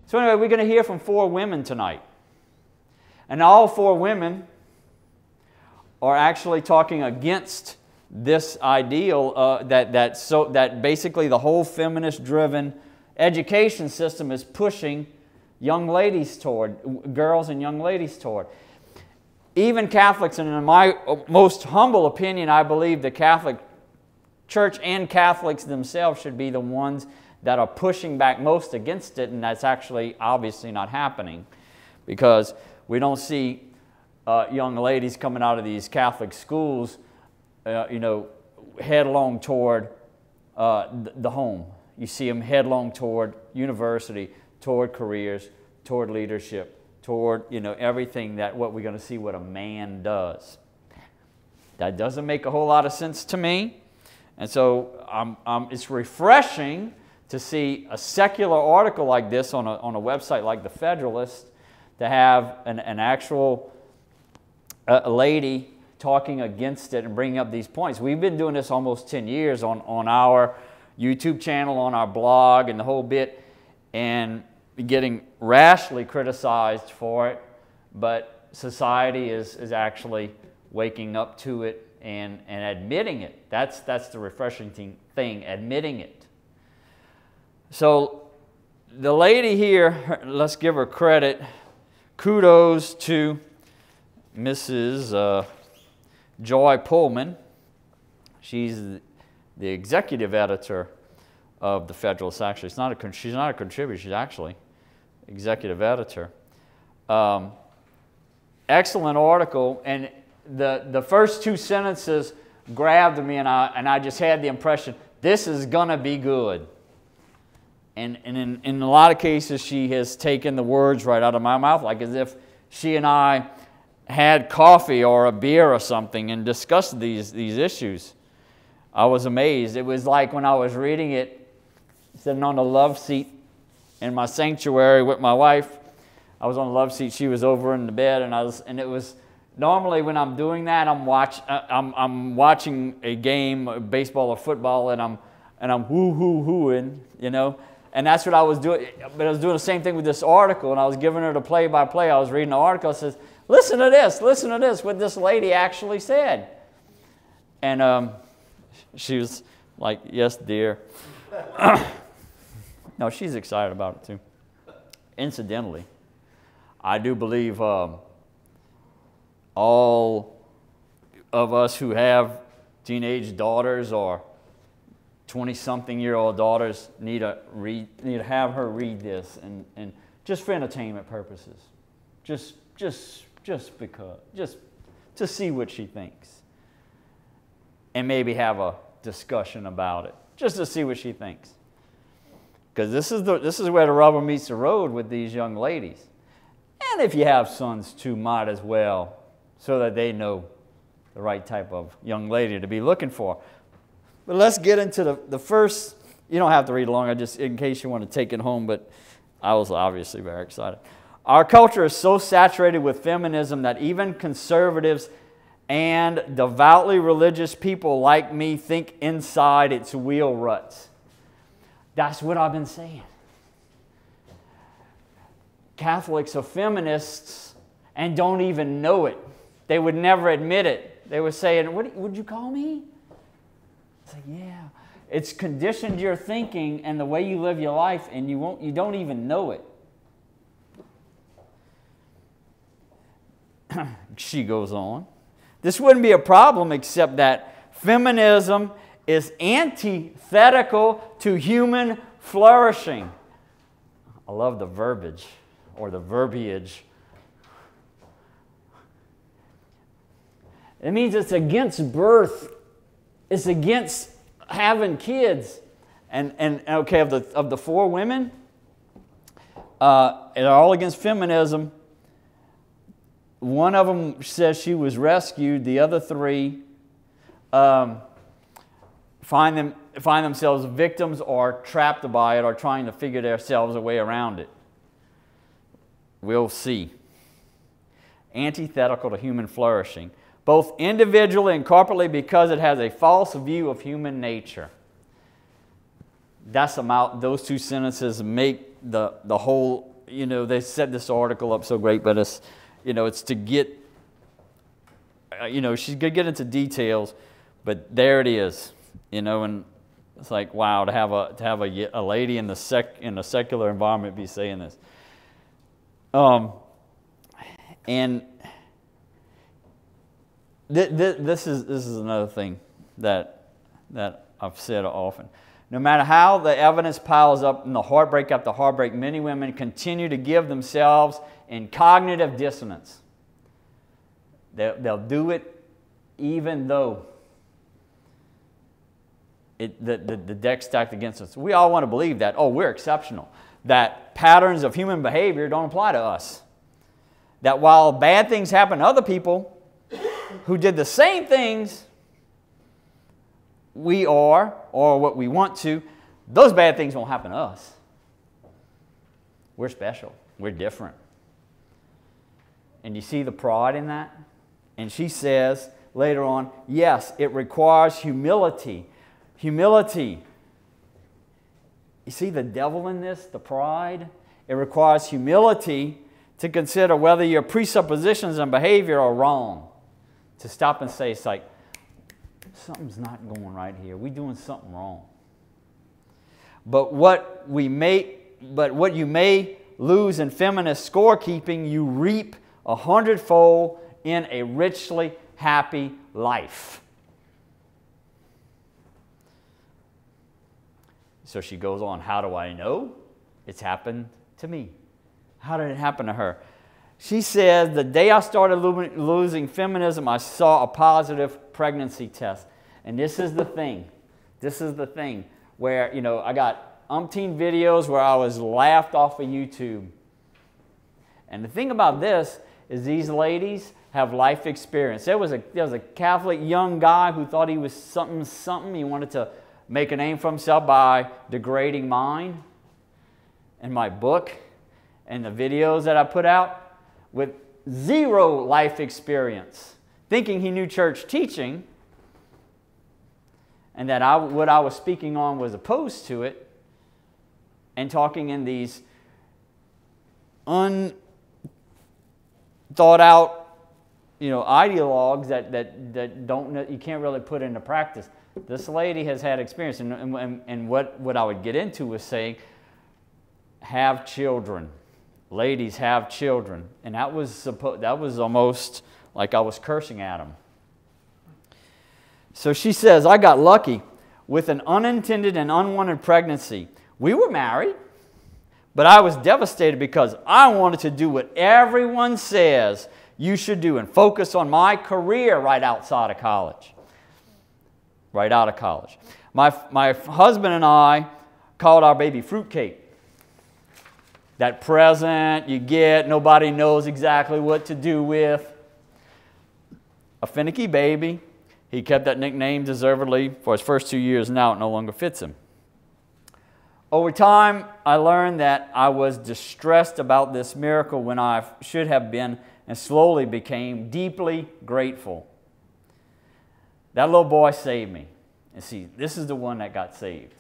So anyway, we're going to hear from 4 women tonight. And all 4 women are actually talking against this ideal that basically the whole feminist-driven education system is pushing young ladies toward, girls and young ladies toward. Even Catholics, and in my most humble opinion, I believe the Catholic Church and Catholics themselves should be the ones that are pushing back most against it, and that's actually obviously not happening, because we don't see young ladies coming out of these Catholic schools, headlong toward the home. You see them headlong toward university, toward careers, toward leadership, toward everything that what we're going to see what a man does. That doesn't make a whole lot of sense to me, and so it's refreshing to see a secular article like this on a website like the Federalist, to have an actual lady talking against it and bringing up these points. We've been doing this almost 10 years on our YouTube channel, on our blog, and the whole bit, and getting rashly criticized for it, but society is actually waking up to it and admitting it. That's the refreshing thing, admitting it. So the lady here, let's give her credit. Kudos to Mrs. Joy Pullman. She's the executive editor of the Federalist. Actually, she's not a contributor. She's actually executive editor. Excellent article, and the first 2 sentences grabbed me, and I just had the impression this is gonna be good. And in a lot of cases, she has taken the words right out of my mouth, like as if she and I had coffee or a beer or something and discussed these issues. I was amazed. It was like when I was reading it, sitting on the love seat in my sanctuary with my wife. I was on the love seat. She was over in the bed, and it was normally when I'm doing that, I'm watching a game, of baseball or football, and I'm woo-hoo-hooing, And that's what I was doing. But I was doing the same thing with this article, and I was giving her the play-by-play. I was reading the article. It says, listen to this, what this lady actually said. And she was like, yes, dear. No, she's excited about it, too. Incidentally, I do believe all of us who have teenage daughters or 20-something-year-old daughters need to have her read this, and just for entertainment purposes, just because, just to see what she thinks, and maybe have a discussion about it, just to see what she thinks, because this is where the rubber meets the road with these young ladies, and if you have sons too, might as well, so that they know the right type of young lady to be looking for. But let's get into the first. You don't have to read along, just in case you want to take it home, but I was obviously very excited. Our culture is so saturated with feminism that even conservatives and devoutly religious people like me think inside its wheel ruts. That's what I've been saying. Catholics are feminists and don't even know it. They would never admit it. They were saying, "What would you call me?" It's like, yeah. It's conditioned your thinking and the way you live your life, and you don't even know it. She goes on. This wouldn't be a problem except that feminism is antithetical to human flourishing. I love the verbiage or the verbiage. It means it's against birth. It's against having kids. And okay, of the 4 women, they're all against feminism. One of them says she was rescued. The other 3 find themselves victims or trapped by it or trying to figure themselves a way around it. We'll see. antithetical to human flourishing, both individually and corporately, because it has a false view of human nature. That's those two sentences make the whole, they set this article up so great, but it's, it's to get, she's going to get into details, but there it is, and it's like, wow, to have a lady in the secular environment be saying this. And this is another thing that I've said often. No matter how the evidence piles up and the heartbreak after heartbreak, many women continue to give themselves in cognitive dissonance. They'll do it even though the deck's stacked against us. We all want to believe that, oh, we're exceptional, that patterns of human behavior don't apply to us. That while bad things happen to other people who did the same things we are, or what we want to, those bad things won't happen to us. We're special. We're different. And you see the pride in that? And she says later on, yes, it requires humility. Humility. You see the devil in this, the pride? It requires humility to consider whether your presuppositions and behavior are wrong. To stop and say, it's like, something's not going right here. We're doing something wrong. But what you may lose in feminist scorekeeping, you reap 100-fold in a richly happy life. So she goes on, how do I know? It's happened to me. How did it happen to her? She says, the day I started losing feminism, I saw a positive pregnancy test. And this is the thing. This is the thing where, I got umpteen videos where I was laughed off of YouTube. And the thing about this is these ladies have life experience. There was a Catholic young guy who thought he was something. He wanted to make a name for himself by degrading mine and my book and the videos that I put out, with zero life experience, thinking he knew church teaching and that what I was speaking on was opposed to it, and talking in these unthought out, ideologues that you can't really put into practice. This lady has had experience, and what I would get into was saying, have children. Ladies, have children. And that was almost like I was cursing at them. So she says, I got lucky with an unintended and unwanted pregnancy. We were married, but I was devastated because I wanted to do what everyone says you should do and focus on my career right outside of college. Right out of college. My husband and I called our baby fruitcake. That present you get, nobody knows exactly what to do with. A finicky baby. He kept that nickname deservedly for his first 2 years. Now it no longer fits him. Over time, I learned that I was distressed about this miracle when I should have been, and slowly became deeply grateful. That little boy saved me. And see, this is the one that got saved.